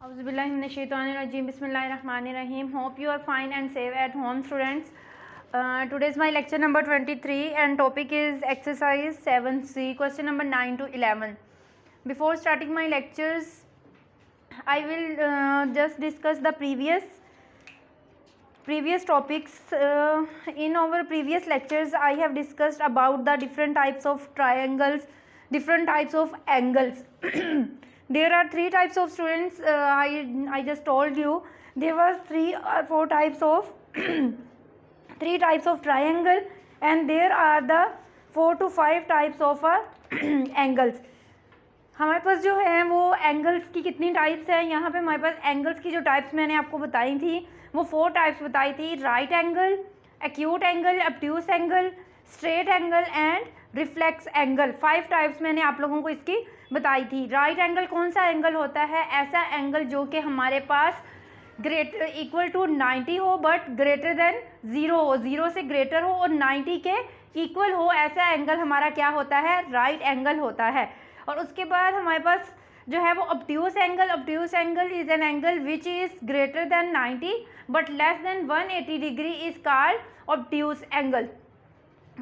Auzubillahiminash-shaytanir-rajim. Bismillahir-rahmanir-rahim. Hope you are fine and safe at home, students. Today is my lecture number 23 and topic is exercise 7C, question number 9 to 11. Before starting my lectures, I will just discuss the previous topics. In our previous lectures, I have discussed about the different types of triangles, different types of angles. There are three types of students. I just told you there was 3 or 4 types of three types of triangle, and there are the 4 to 5 types of angles. हमारे पास जो है वो angles की कितनी types हैं, यहाँ पे हमारे पास एंगल्स की जो टाइप्स मैंने आपको बताई थी वो 4 टाइप्स बताई थी: right angle, acute angle, obtuse angle, straight angle and reflex angle. 5 types मैंने आप लोगों को इसकी बताई थी। राइट एंगल कौन सा एंगल होता है? ऐसा एंगल जो कि हमारे पास इक्वल टू 90 हो बट ग्रेटर देन 0 हो, 0 से ग्रेटर हो और 90 के इक्वल हो, ऐसा एंगल हमारा क्या होता है? राइट एंगल होता है। और उसके बाद हमारे पास जो है वो obtuse angle. Obtuse angle is an angle which is greater than 90 but less than 180 degree is called obtuse angle.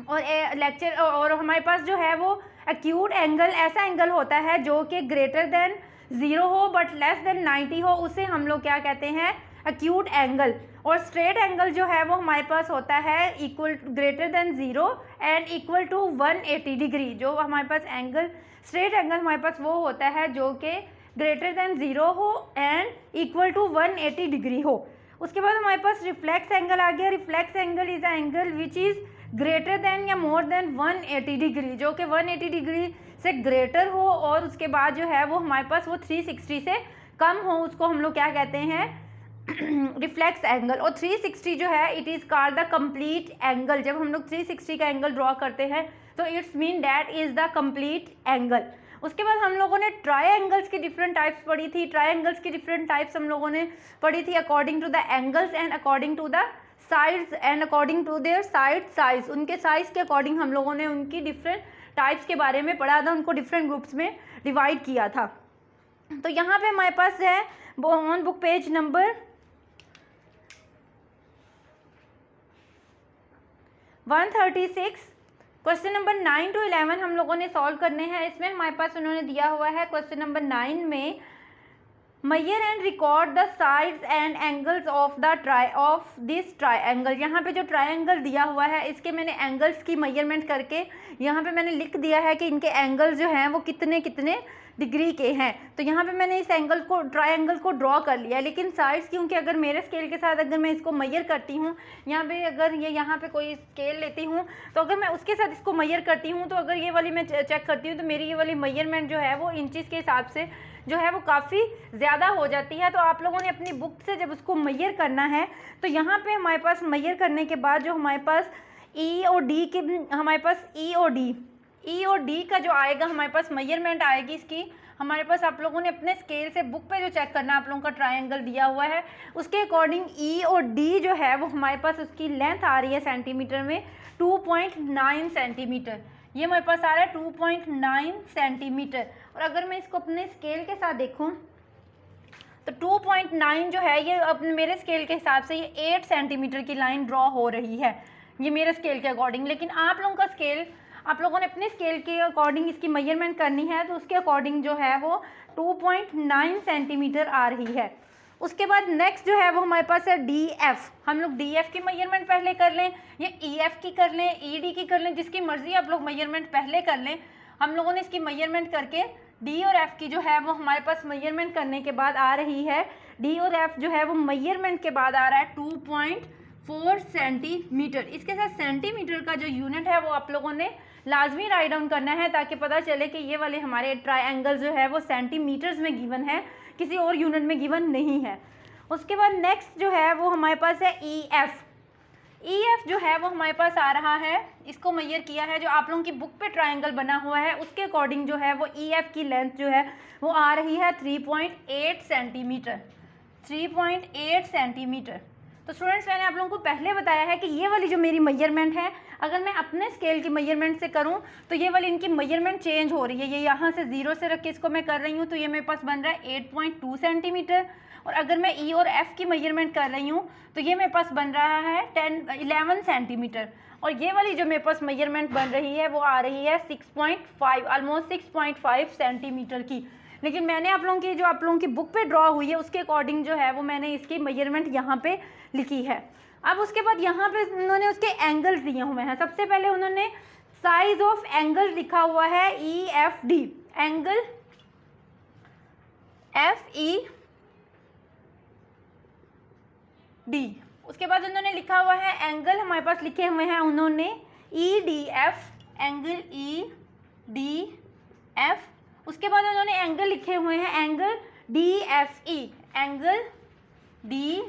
और हमारे पास जो है वो एक्यूट एंगल, ऐसा एंगल होता है जो कि ग्रेटर देन 0 हो बट लेस देन 90 हो, उसे हम लोग क्या कहते हैं? Acute angle. और स्ट्रेट एंगल जो है वो हमारे पास होता है equal greater than 0 and equal to 180 degree. जो हमारे पास एंगल स्ट्रेट एंगल हमारे पास वो होता है जो कि ग्रेटर देन 0 हो एंड इक्वल टू 180 डिग्री हो। उसके बाद हमारे पास रिफ्लेक्स एंगल आ गया। Reflex angle is a angle which is greater than या मोर देन 180 डिग्री, जो कि 180 डिग्री से ग्रेटर हो और उसके बाद जो है वो हमारे पास वो 360 से कम हो, उसको हम लोग क्या कहते हैं? Reflex angle. और 360 जो है it is called the complete angle. जब हम लोग 360 का एंगल ड्रॉ करते हैं तो it's mean that is the complete angle. उसके बाद हम लोगों ने ट्रायंगल्स की डिफरेंट टाइप्स पढ़ी थी। ट्रायंगल्स की डिफरेंट टाइप्स हम लोगों ने पढ़ी थी according to the angles and according to the sides and according to their side size. उनके साइज के अकॉर्डिंग हम लोगों ने उनकी डिफरेंट टाइप्स के बारे में पढ़ा था, उनको डिफरेंट ग्रुप्स में डिवाइड किया था। तो यहाँ पे हमारे पास है on book page number 136 question number 9 to 11 हम लोगों ने सॉल्व करने हैं। इसमें हमारे पास उन्होंने दिया हुआ है क्वेश्चन नंबर 9 में measure and record the sides and angles of this triangle. यहाँ पे जो ट्रायंगल दिया हुआ है इसके मैंने एंगल्स की मेजरमेंट करके यहाँ पे मैंने लिख दिया है कि इनके एंगल्स जो हैं वो कितने कितने डिग्री के हैं। तो यहाँ पे मैंने इस एंगल को ट्रायंगल को ड्रॉ कर लिया, लेकिन साइड्स क्योंकि अगर मेरे स्केल के साथ अगर मैं इसको मेजर करती हूँ, यहाँ पे अगर यहाँ पे कोई स्केल लेती हूँ तो अगर मैं उसके साथ इसको मेजर करती हूँ तो अगर ये वाली मैं चेक करती हूँ तो मेरी ये वाली मेजरमेंट जो है वो इंचज़ के हिसाब से जो है वो काफ़ी ज़्यादा हो जाती है। तो आप लोगों ने अपनी बुक से जब उसको मेजर करना है तो यहाँ पे हमारे पास मेजर करने के बाद जो हमारे पास ई और डी के हमारे पास ई और डी का जो आएगा हमारे पास मेजरमेंट आएगी इसकी। हमारे पास आप लोगों ने अपने स्केल से बुक पे जो चेक करना आप लोगों का ट्रायंगल दिया हुआ है उसके अकॉर्डिंग ई और डी जो है वो हमारे पास उसकी लेंथ आ रही है सेंटीमीटर में 2.9 सेंटीमीटर। ये हमारे पास आ रहा है 2.9 सेंटीमीटर। और अगर मैं इसको अपने स्केल के साथ देखूं तो 2.9 जो है ये अपने मेरे स्केल के हिसाब से ये 8 सेंटीमीटर की लाइन ड्रॉ हो रही है, ये मेरे स्केल के अकॉर्डिंग। लेकिन आप लोगों का स्केल, आप लोगों ने अपने स्केल के अकॉर्डिंग इसकी मेजरमेंट करनी है तो उसके अकॉर्डिंग जो है वो 2.9 सेंटीमीटर आ रही है। उसके बाद नेक्स्ट जो है वो हमारे पास है डी एफ। हम लोग डी एफ की मेजरमेंट पहले कर लें या ई एफ की कर लें, ई डी की कर लें, जिसकी मर्ज़ी आप लोग मेजरमेंट पहले कर लें। हम लोगों ने इसकी मेजरमेंट करके डी और एफ की जो है वो हमारे पास मेजरमेंट करने के बाद आ रही है, डी और एफ जो है वो मेजरमेंट के बाद आ रहा है 2.4 सेंटीमीटर। इसके साथ सेंटीमीटर का जो यूनिट है वो आप लोगों ने लाजमी राइट डाउन करना है ताकि पता चले कि ये वाले हमारे ट्रायंगल जो है वो सेंटीमीटर्स में गिवन है, किसी और यूनिट में गिवन नहीं है। उसके बाद नेक्स्ट जो है वो हमारे पास है ई एफ। ई एफ जो है वो हमारे पास आ रहा है, इसको मेजर किया है जो आप लोगों की बुक पे ट्रायंगल बना हुआ है उसके अकॉर्डिंग जो है वो ई एफ की लेंथ जो है वो आ रही है 3.8 सेंटीमीटर। 3.8 सेंटीमीटर। तो स्टूडेंट्स मैंने आप लोगों को पहले बताया है कि ये वाली जो मेरी मेजरमेंट है, अगर मैं अपने स्केल की मेजरमेंट से करूं तो ये वाली इनकी मेजरमेंट चेंज हो रही है। ये यहाँ से 0 से रख के इसको मैं कर रही हूँ तो ये मेरे पास बन रहा है 8.2 सेंटीमीटर। और अगर मैं ई और एफ़ की मेजरमेंट कर रही हूँ तो ये मेरे पास बन रहा है 11 सेंटीमीटर। और ये वाली जो मेरे पास मेजरमेंट बन रही है वो आ रही है 6.5, ऑलमोस्ट 6.5 सेंटीमीटर की। लेकिन मैंने आप लोगों की जो आप लोगों की बुक पे ड्रॉ हुई है उसके अकॉर्डिंग जो है वो मैंने इसकी मेजरमेंट यहाँ पे लिखी है। अब उसके बाद यहाँ पे उन्होंने उसके एंगल्स दिए हुए हैं। सबसे पहले उन्होंने साइज ऑफ एंगल लिखा हुआ है EFD, एंगल FED। उसके बाद उन्होंने लिखा हुआ है एंगल, हमारे पास लिखे हुए हैं उन्होंने EDF, एंगल EDF। उसके बाद उन्होंने एंगल लिखे हुए हैं एंगल DFE, एंगल DFE।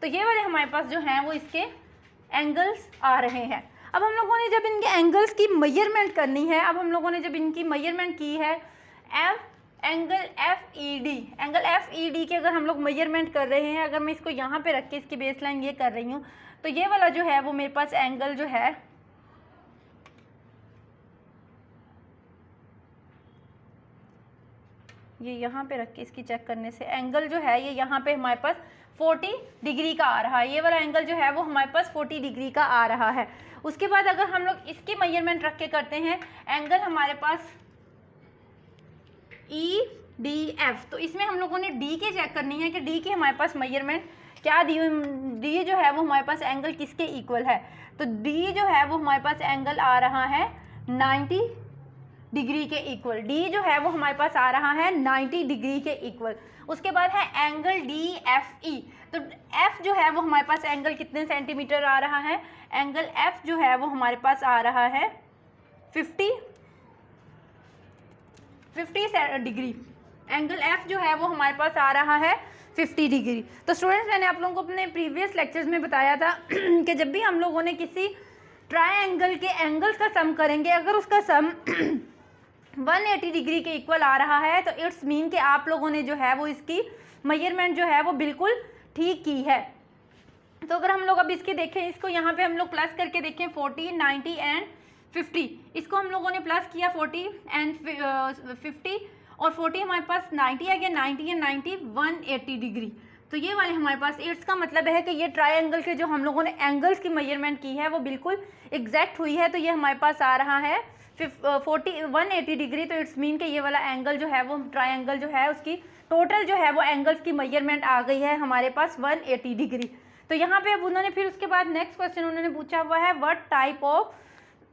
तो ये वाले हमारे पास जो हैं वो इसके एंगल्स आ रहे हैं। अब हम लोगों ने जब इनके एंगल्स की मेजरमेंट करनी है, अब हम लोगों ने जब इनकी मेजरमेंट की है एंगल FED की अगर हम लोग मेजरमेंट कर रहे हैं, अगर मैं इसको यहाँ पे रख के इसकी बेस लाइन ये कर रही हूँ तो ये वाला जो है वो मेरे पास एंगल जो है ये यहाँ पे रख के इसकी चेक करने से एंगल जो है ये यहाँ पे हमारे पास 40 डिग्री का आ रहा है। ये वाला एंगल जो है वो हमारे पास 40 डिग्री का आ रहा है। उसके बाद अगर हम लोग इसकी मेजरमेंट रख के करते हैं एंगल हमारे पास EDF, तो इसमें हम लोगों ने D के चेक करनी है कि D की हमारे पास मेजरमेंट क्या दी हुई, D जो है वो हमारे पास एंगल किसके इक्वल है। तो D जो है वो हमारे पास एंगल आ रहा है 90 डिग्री के इक्वल। D जो है वो हमारे पास आ रहा है 90 डिग्री के इक्वल। उसके बाद है एंगल DFE, तो F जो है वो हमारे पास एंगल कितने सेंटीमीटर आ रहा है, एंगल F जो है वो हमारे पास आ रहा है 50 डिग्री। एंगल F जो है वो हमारे पास आ रहा है 50 डिग्री। तो स्टूडेंट्स मैंने आप लोगों को अपने प्रीवियस लेक्चर्स में बताया था कि जब भी हम लोगों ने किसी ट्रायंगल के एंगल्स का सम करेंगे, अगर उसका सम 180 डिग्री के इक्वल आ रहा है तो इट्स मीन कि आप लोगों ने जो है वो इसकी मेजरमेंट जो है वो बिल्कुल ठीक की है। तो अगर हम लोग अब इसकी देखें, इसको यहाँ पे हम लोग प्लस करके देखें 40, 90 एंड 50, इसको हम लोगों ने प्लस किया 40 एंड 50 और 40 हमारे पास 90 आ गया, 90 एंड 90 180 डिग्री। तो ये वाले हमारे पास इट्स का मतलब है कि ये ट्रायंगल के जो हम लोगों ने एंगल्स की मेजरमेंट की है वो बिल्कुल एग्जैक्ट हुई है। तो ये हमारे पास आ रहा है 180 डिग्री। तो इट्स मीन कि ये वाला एंगल जो है वो ट्रायंगल जो है उसकी टोटल जो है वो एंगल्स की मेजरमेंट आ गई है हमारे पास 180 डिग्री। तो यहाँ पे अब उन्होंने फिर उसके बाद नेक्स्ट क्वेश्चन उन्होंने पूछा हुआ है what type of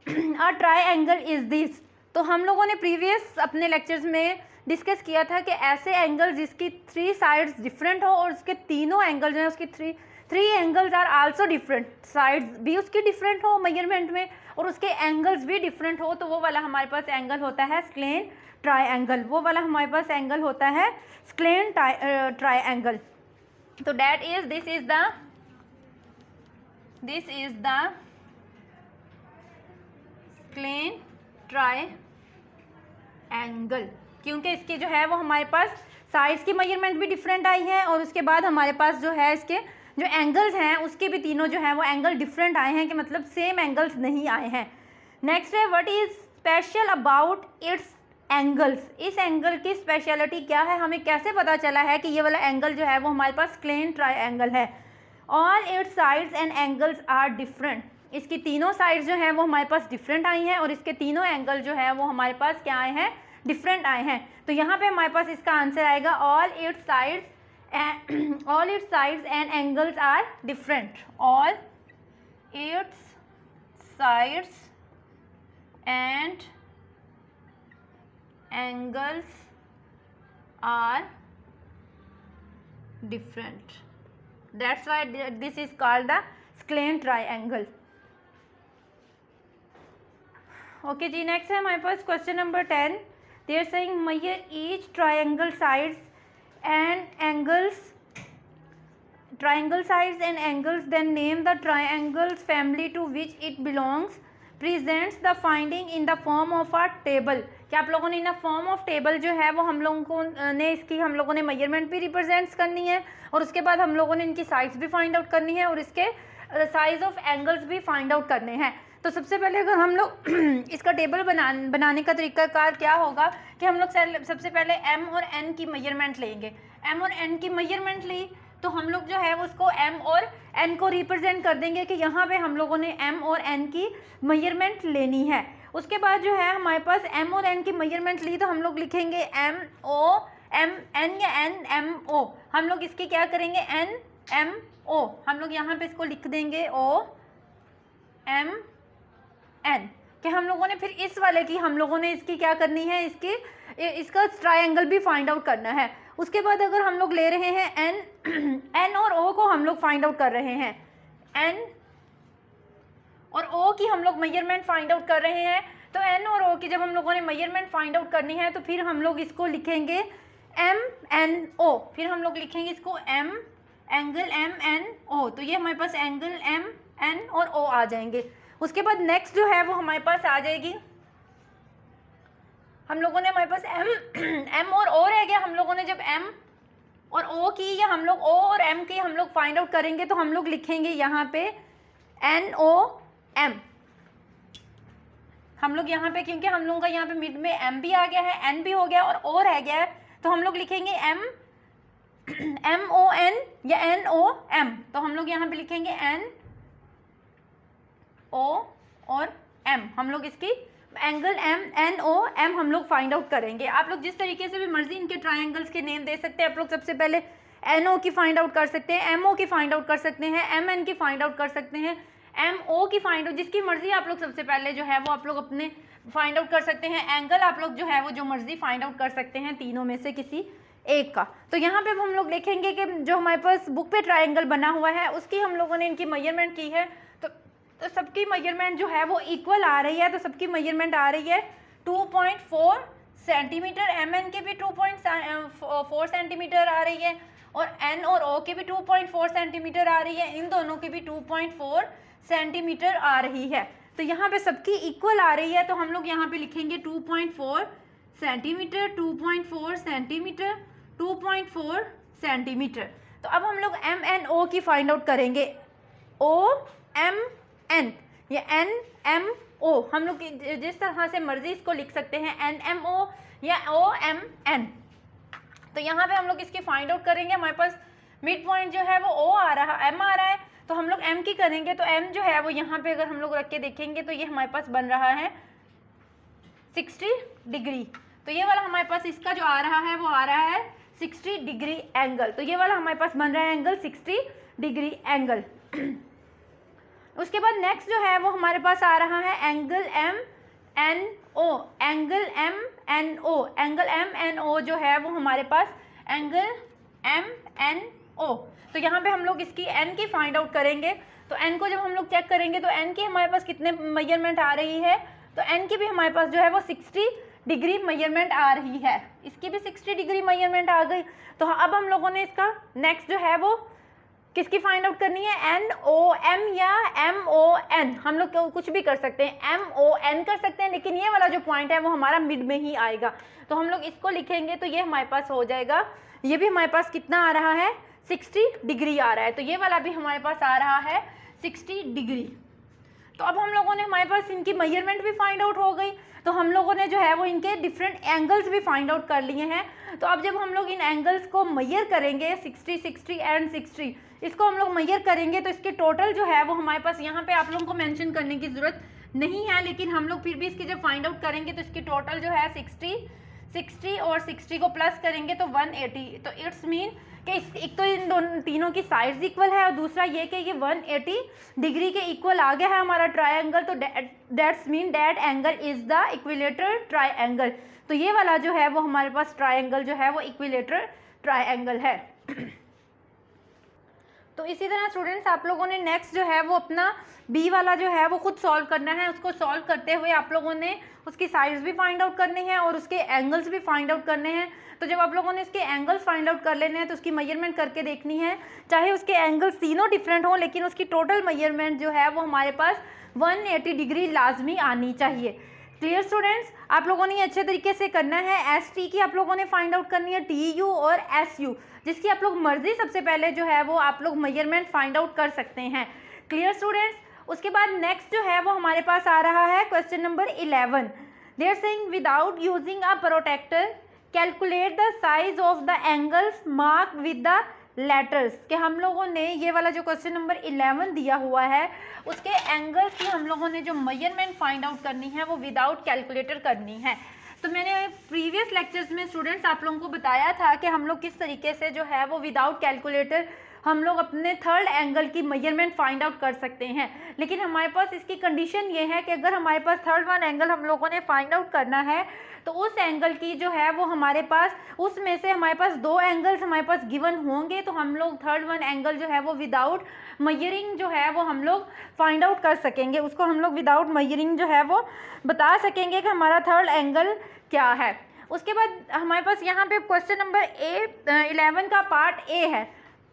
a triangle is this. तो हम लोगों ने प्रीवियस अपने लेक्चर्स में डिस्कस किया था कि ऐसे एंगल जिसकी 3 साइड्स डिफरेंट हो और उसके तीनों एंगल जो है उसकी three angles are also different, sides भी उसकी डिफरेंट हो मेजरमेंट में और उसके एंगल्स भी डिफरेंट हो, तो वो वाला हमारे पास एंगल होता है स्क्लेन ट्रायंगल। वो वाला हमारे पास एंगल होता है स्क्लेन ट्रायंगल। तो that is this is the scalene triangle, क्योंकि इसकी जो है वो हमारे पास साइड्स की मेजरमेंट भी डिफरेंट आई है और उसके बाद हमारे पास जो है इसके जो एंगल्स हैं उसके भी तीनों जो है वो एंगल डिफरेंट आए हैं, कि मतलब सेम एंगल्स नहीं आए हैं। नेक्स्ट है what is special about it's angles. इस एंगल की स्पेशलिटी क्या है, हमें कैसे पता चला है कि ये वाला एंगल जो है वो हमारे पास स्क्लेन ट्रायंगल है। All its sides and angles are different, इसकी तीनों साइड्स जो हैं वो हमारे पास डिफरेंट आई हैं और इसके तीनों एंगल जो है वो हमारे पास क्या आए हैं, डिफरेंट आए हैं। तो यहाँ पे हमारे पास इसका आंसर आएगा all its sides and angles are different. All its sides and angles are different, that's why this is called the scalene triangle. Okay जी, नेक्स्ट है हमारे पास question number 10। They are saying measure each triangle sides and angles, then name the triangles family to which it belongs, presents the finding in the form of a table। कि आप लोगों ने इन a form of table जो है वो हम लोगों ने इसकी हम लोगों ने मेजरमेंट भी रिप्रेजेंट्स करनी है और उसके बाद हम लोगों ने इनकी साइड्स भी फाइंड आउट करनी है और इसके साइज ऑफ एंगल्स भी फाइंड आउट करने हैं। तो सबसे पहले अगर हम लोग इसका टेबल बनाने का तरीकाकार क्या होगा कि हम लोग सबसे पहले एम और एन की मेजरमेंट लेंगे। एम और एन की मेजरमेंट ली तो हम लोग जो है उसको एम और एन को रिप्रेजेंट कर देंगे कि यहाँ पे हम लोगों ने एम और एन की मेजरमेंट लेनी है। उसके बाद जो है हमारे पास एम और एन की मेजरमेंट ली तो हम लोग लिखेंगे एम ओ एम एन या एन एम ओ। हम लोग इसकी क्या करेंगे एन एम ओ, हम लोग यहाँ पे इसको लिख देंगे ओ एम एन कि हम लोगों ने फिर इस वाले की हम लोगों ने इसकी क्या करनी है इसका ट्रायंगल भी फाइंड आउट करना है। उसके बाद अगर हम लोग ले रहे हैं एन एन और ओ को हम लोग फाइंड आउट कर रहे हैं, एन और ओ की हम लोग मेजरमेंट फाइंड आउट कर रहे हैं। तो एन और ओ की जब हम लोगों ने मेजरमेंट फाइंड आउट करनी है तो फिर हम लोग इसको लिखेंगे एम एन ओ, फिर हम लोग लिखेंगे इसको M angle M N O. तो ये हमारे पास एंगल एम एन और ओ आ जाएंगे। उसके बाद नेक्स्ट जो है वो हमारे पास आ जाएगी, हम लोगों ने हमारे पास एम और ओ रह गया। हम लोगों ने जब एम और ओ की या हम लोग ओ और एम की हम लोग फाइंड आउट करेंगे तो हम लोग लिखेंगे यहाँ पे एन ओ एम। हम लोग यहाँ पे क्योंकि हम लोगों का यहाँ पे मिड में एम भी आ गया है, एन भी हो गया और ओ रह गया है, तो हम लोग लिखेंगे एम ओ एन या एन ओ एम। तो हम लोग यहाँ पे लिखेंगे एन ओ और एम। हम लोग इसकी angle M N O M हम लोग फाइंड आउट करेंगे। आप लोग जिस तरीके से भी मर्जी इनके ट्रायंगल्स के नेम दे सकते हैं। आप लोग सबसे पहले एन ओ की फाइंड आउट कर सकते हैं, एम ओ की फाइंड आउट कर सकते हैं, एम एन की फाइंड आउट कर सकते हैं, एम ओ की फाइंड आउट, जिसकी मर्जी आप लोग सबसे पहले जो है वो आप लोग अपने फाइंड आउट कर सकते हैं। एंगल आप लोग जो है वो जो मर्जी फाइंड आउट कर सकते हैं तीनों में से किसी एक का। तो यहाँ पे हम लोग देखेंगे कि जो हमारे पास बुक पे ट्रायंगल बना हुआ है उसकी हम लोगों ने इनकी मेजरमेंट की है। तो सबकी मेजरमेंट जो है वो इक्वल आ रही है। तो सबकी मेजरमेंट आ रही है 2.4 सेंटीमीटर, एम एन के भी 2.4 सेंटीमीटर आ रही है और एन और ओ की भी 2.4 सेंटीमीटर आ रही है। इन दोनों की भी 2.4 सेंटीमीटर आ रही है। तो यहाँ पे सबकी इक्वल आ रही है तो हम लोग यहाँ पे लिखेंगे 2.4 सेंटीमीटर, 2.4 सेंटीमीटर, 2.4 सेंटीमीटर। तो अब हम लोग एम एन ओ की फाइंड आउट करेंगे, ओ एम एन या एन एम ओ। हम लोग जिस तरह से मर्जी इसको लिख सकते हैं, एन एम ओ या ओ एम एन। तो यहाँ पे हम लोग इसकी फाइंड आउट करेंगे। हमारे पास मिड पॉइंट जो है वो ओ आ रहा, एम आ रहा है, तो हम लोग एम की करेंगे। तो एम जो है वो यहाँ पे अगर हम लोग रख के देखेंगे तो ये हमारे पास बन रहा है 60 डिग्री। तो ये वाला हमारे पास इसका जो आ रहा है वो आ रहा है 60 डिग्री एंगल। तो ये वाला हमारे पास बन रहा है एंगल 60 डिग्री एंगल। उसके बाद नेक्स्ट जो है वो हमारे पास आ रहा है angle M N O, angle M N O. Angle M N O जो है वो हमारे पास एंगल एम एन ओ। तो यहाँ पे हम लोग इसकी एन की फाइंड आउट करेंगे। तो एन को जब हम लोग चेक करेंगे तो एन की हमारे पास कितने मेजरमेंट आ रही है, तो एन की भी हमारे पास जो है वो 60 डिग्री मेजरमेंट आ रही है। इसकी भी 60 डिग्री मेजरमेंट आ गई। तो अब हम लोगों ने इसका नेक्स्ट जो है वो किसकी फाइंड आउट करनी है, एन ओ एम या एम ओ एन। हम लोग कुछ भी कर सकते हैं, एम ओ एन कर सकते हैं, लेकिन ये वाला जो पॉइंट है वो हमारा मिड में ही आएगा। तो हम लोग इसको लिखेंगे तो ये हमारे पास हो जाएगा, ये भी हमारे पास कितना आ रहा है 60 डिग्री आ रहा है। तो ये वाला भी हमारे पास आ रहा है 60 डिग्री। तो अब हम लोगों ने हमारे पास इनकी मेजरमेंट भी फाइंड आउट हो गई। तो हम लोगों ने जो है वो इनके डिफरेंट एंगल्स भी फाइंड आउट कर लिए हैं। तो अब जब हम लोग इन एंगल्स को मेजर करेंगे 60, 60 एंड 60, इसको हम लोग मेजर करेंगे तो इसके टोटल जो है वो हमारे पास यहाँ पे आप लोगों को मेंशन करने की ज़रूरत नहीं है, लेकिन हम लोग फिर भी इसकी जब फाइंड आउट करेंगे तो इसकी टोटल जो है 60 और 60 को प्लस करेंगे तो 180। तो इट्स मीन कि एक तो इन तीनों की साइड्स इक्वल है और दूसरा ये कि ये 180 डिग्री के इक्वल आ गया है हमारा ट्रायंगल। तो that's mean that angle is the equilateral triangle. तो ये वाला जो है वो हमारे पास ट्रायंगल जो है वो इक्विलेटरल ट्रायंगल है। तो इसी तरह स्टूडेंट्स आप लोगों ने नेक्स्ट जो है वो अपना बी वाला जो है वो खुद सॉल्व करना है। उसको सॉल्व करते हुए आप लोगों ने उसकी साइड्स भी फाइंड आउट करनी है और उसके एंगल्स भी फाइंड आउट करने हैं। तो जब आप लोगों ने इसके एंगल्स फाइंड आउट कर लेने हैं तो उसकी मेजरमेंट करके देखनी है, चाहे उसके एंगल्स तीनों डिफरेंट हो लेकिन उसकी टोटल मेजरमेंट जो है वो हमारे पास 180 डिग्री लाजमी आनी चाहिए। क्लियर स्टूडेंट्स, आप लोगों ने ये अच्छे तरीके से करना है। एस टी की आप लोगों ने फाइंड आउट करनी है, टी यू और एस यू, जिसकी आप लोग मर्जी सबसे पहले जो है वो आप लोग मेजरमेंट फाइंड आउट कर सकते हैं। क्लियर स्टूडेंट्स, उसके बाद नेक्स्ट जो है वो हमारे पास आ रहा है question number 11। They are saying without using a protractor calculate the size of the angles mark with the letters. कि हम लोगों ने ये वाला जो क्वेश्चन नंबर 11 दिया हुआ है उसके एंगल्स की हम लोगों ने जो मेजरमेंट फाइंड आउट करनी है वो विदाउट कैलकुलेटर करनी है। तो मैंने प्रीवियस लेक्चर्स में स्टूडेंट्स आप लोगों को बताया था कि हम लोग किस तरीके से जो है वो विदाउट कैलकुलेटर हम लोग अपने थर्ड एंगल की मेजरमेंट फाइंड आउट कर सकते हैं। लेकिन हमारे पास इसकी कंडीशन ये है कि अगर हमारे पास थर्ड वन एंगल हम लोगों ने फाइंड आउट करना है तो उस एंगल की जो है वो हमारे पास उसमें से हमारे पास 2 एंगल्स हमारे पास गिवन होंगे, तो हम लोग थर्ड वन एंगल जो है वो विदाउट मेजरिंग जो है वो हम लोग फाइंड आउट कर सकेंगे। उसको हम लोग विदाउट मेजरिंग जो है वो बता सकेंगे कि हमारा थर्ड एंगल क्या है। उसके बाद हमारे पास यहाँ पे क्वेश्चन नंबर 11 का पार्ट ए है।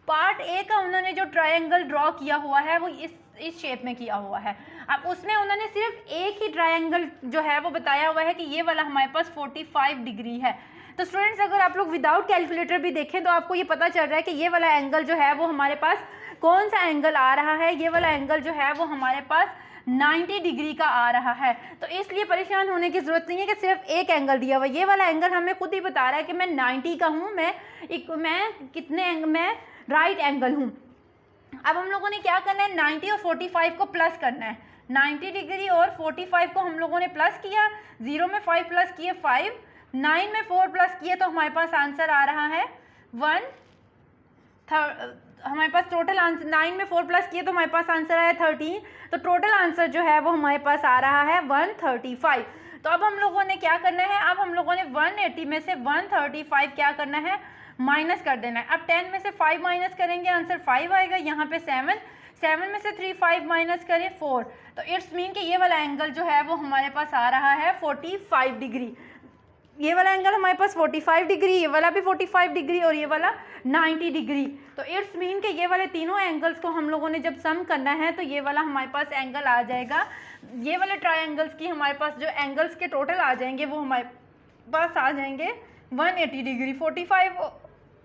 पार्ट ए का उन्होंने जो ट्रायंगल ड्रॉ किया हुआ है वो इस शेप में किया हुआ है। अब उसमें उन्होंने सिर्फ एक ही ट्रायंगल जो है वो बताया हुआ है कि ये वाला हमारे पास 45 डिग्री है। तो स्टूडेंट्स अगर आप लोग विदाउट कैलकुलेटर भी देखें तो आपको ये पता चल रहा है कि ये वाला एंगल जो है वो हमारे पास कौन सा एंगल आ रहा है। ये वाला एंगल जो है वो हमारे पास 90 डिग्री का आ रहा है। तो इसलिए परेशान होने की ज़रूरत नहीं है कि सिर्फ एक एंगल दिया हुआ। ये वाला एंगल हमें खुद ही बता रहा है कि मैं 90 का हूँ, मैं राइट एंगल हूँ। अब हम लोगों ने क्या करना है, 90 और 45 को प्लस करना है। 90 डिग्री और 45 को हम लोगों ने प्लस किया, 0 में 5 प्लस किए 5, 9 में 4 प्लस किए, तो हमारे पास आंसर आ रहा है 1। हमारे पास टोटल आंसर 9 में 4 प्लस किए तो हमारे पास आंसर आया 13। तो टोटल आंसर जो है वो हमारे पास आ रहा है 135। तो अब हम लोगों ने क्या करना है, अब हम लोगों ने 180 में से 135 क्या करना है, माइनस कर देना है। अब 10 में से 5 माइनस करेंगे, आंसर 5 आएगा। यहाँ पे 7 में से 3 5 माइनस करें 4। तो इट्स मीन कि ये वाला एंगल जो है वो हमारे पास आ रहा है 45 डिग्री। ये वाला एंगल हमारे पास 45 डिग्री, ये वाला भी 45 डिग्री और ये वाला 90 डिग्री। तो इट्स मीन कि ये वाले तीनों एंगल्स को हम लोगों ने जब सम करना है तो ये वाला हमारे पास एंगल आ जाएगा। ये वाले ट्रायंगल्स की हमारे पास जो एंगल्स के टोटल आ जाएंगे वो हमारे पास आ जाएंगे 180 डिग्री। 45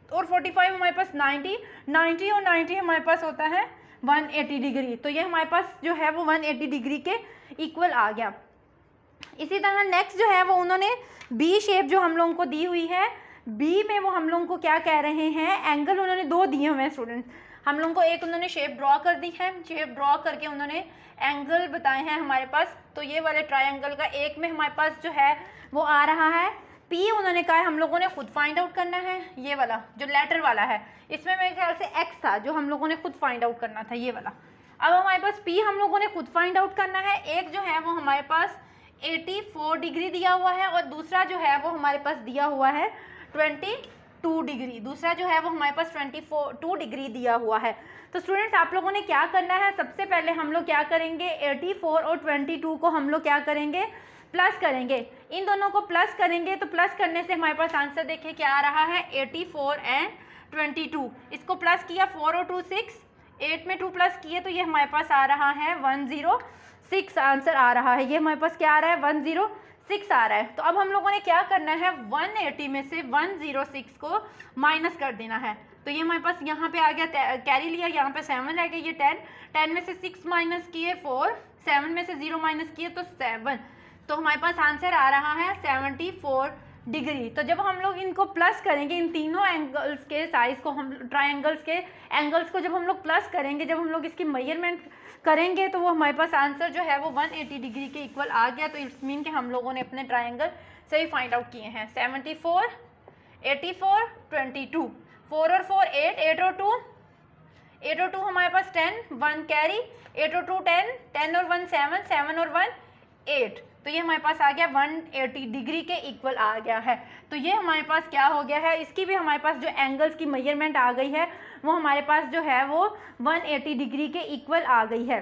और 45 हमारे पास 90 और 90 हमारे पास होता है 180 डिग्री। तो ये हमारे पास जो है वो 180 डिग्री के इक्वल आ गया। इसी तरह नेक्स्ट जो है वो उन्होंने बी शेप जो हम लोगों को दी हुई है, बी में वो हम लोगों को क्या कह रहे हैं, एंगल उन्होंने 2 दिए हुए हैं स्टूडेंट्स। हम लोगों को एक उन्होंने शेप ड्रॉ कर दी है, शेप ड्रॉ करके उन्होंने एंगल बताए हैं हमारे पास। तो ये वाले ट्रायंगल का एक में हमारे पास जो है वो आ रहा है पी, उन्होंने कहा है हम लोगों ने खुद फाइंड आउट करना है। ये वाला जो लेटर वाला है इसमें मेरे ख्याल से एक्स था जो हम लोगों ने खुद फाइंड आउट करना था, ये वाला। अब हमारे पास पी हम लोगों ने खुद फाइंड आउट करना है। एक जो है वो हमारे पास 84 डिग्री दिया हुआ है और दूसरा जो है वो हमारे पास दिया हुआ है 22 डिग्री। दूसरा जो है वो हमारे पास 2 डिग्री दिया हुआ है। तो स्टूडेंट्स आप लोगों ने क्या करना है, सबसे पहले हम लोग क्या करेंगे, 84 और 22 को हम लोग क्या करेंगे, प्लस करेंगे। इन दोनों को प्लस करेंगे तो प्लस करने से हमारे पास आंसर देखिए क्या आ रहा है, 84 एंड 22। इसको प्लस किया 4 और 2 6, 8 में 2 प्लस किए तो ये हमारे पास आ रहा है 106 आंसर आ रहा है। ये हमारे पास क्या आ रहा है, 106 आ रहा है। तो अब हम लोगों ने क्या करना है, 180 में से 106 को माइनस कर देना है। तो ये हमारे पास यहाँ पे आ गया, कैरी लिया, यहाँ पे 7 रह गया, ये 10 में से 6 माइनस किए 4, 7 में से 0 माइनस किए तो 7। तो हमारे पास आंसर आ रहा है 74 डिग्री। तो जब हम लोग इनको प्लस करेंगे, इन तीनों एंगल्स के साइज को, हम ट्रायंगल्स के एंगल्स को जब हम लोग प्लस करेंगे, जब हम लोग इसकी मेजरमेंट करेंगे तो वो हमारे पास आंसर जो है वो 180 डिग्री के इक्वल आ गया। तो इट्स मीन कि हम लोगों ने अपने ट्रायंगल सही फाइंड आउट किए हैं। 74, 84, 22, 4 और 4 8, 8 और 2 8 और 2 हमारे पास 10, 1 कैरी, 8 और 2 10, 10 और 1 7, 7 और 1 8। तो ये हमारे पास आ गया 180 डिग्री के इक्वल आ गया है। तो ये हमारे पास क्या हो गया है, इसकी भी हमारे पास जो एंगल्स की मेजरमेंट आ गई है वो हमारे पास जो है वो 180 डिग्री के इक्वल आ गई है।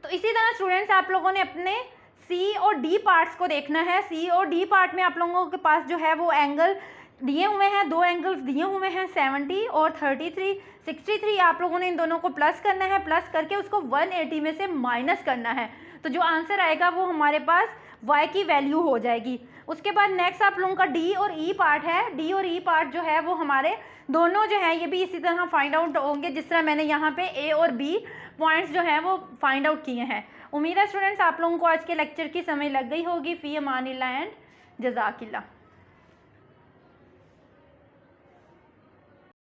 तो इसी तरह स्टूडेंट्स आप लोगों ने अपने सी और डी पार्ट्स को देखना है। सी और डी पार्ट में आप लोगों के पास जो है वो एंगल दिए हुए हैं, 2 एंगल्स दिए हुए हैं, 70 और 33, 63। आप लोगों ने इन दोनों को प्लस करना है, प्लस करके उसको 180 में से माइनस करना है। तो जो आंसर आएगा वो हमारे पास y की वैल्यू हो जाएगी। उसके बाद नेक्स्ट आप लोगों का डी और ई पार्ट है। डी और ई पार्ट जो है वो हमारे दोनों जो है ये भी इसी तरह फाइंड आउट होंगे जिस तरह मैंने यहाँ पे ए और बी पॉइंट्स जो हैं वो फाइंड आउट किए हैं। उम्मीद है स्टूडेंट्स आप लोगों को आज के लेक्चर की समझ लग गई होगी। फ़ी अमानिल्लाह एंड जज़ाकिल्लाह।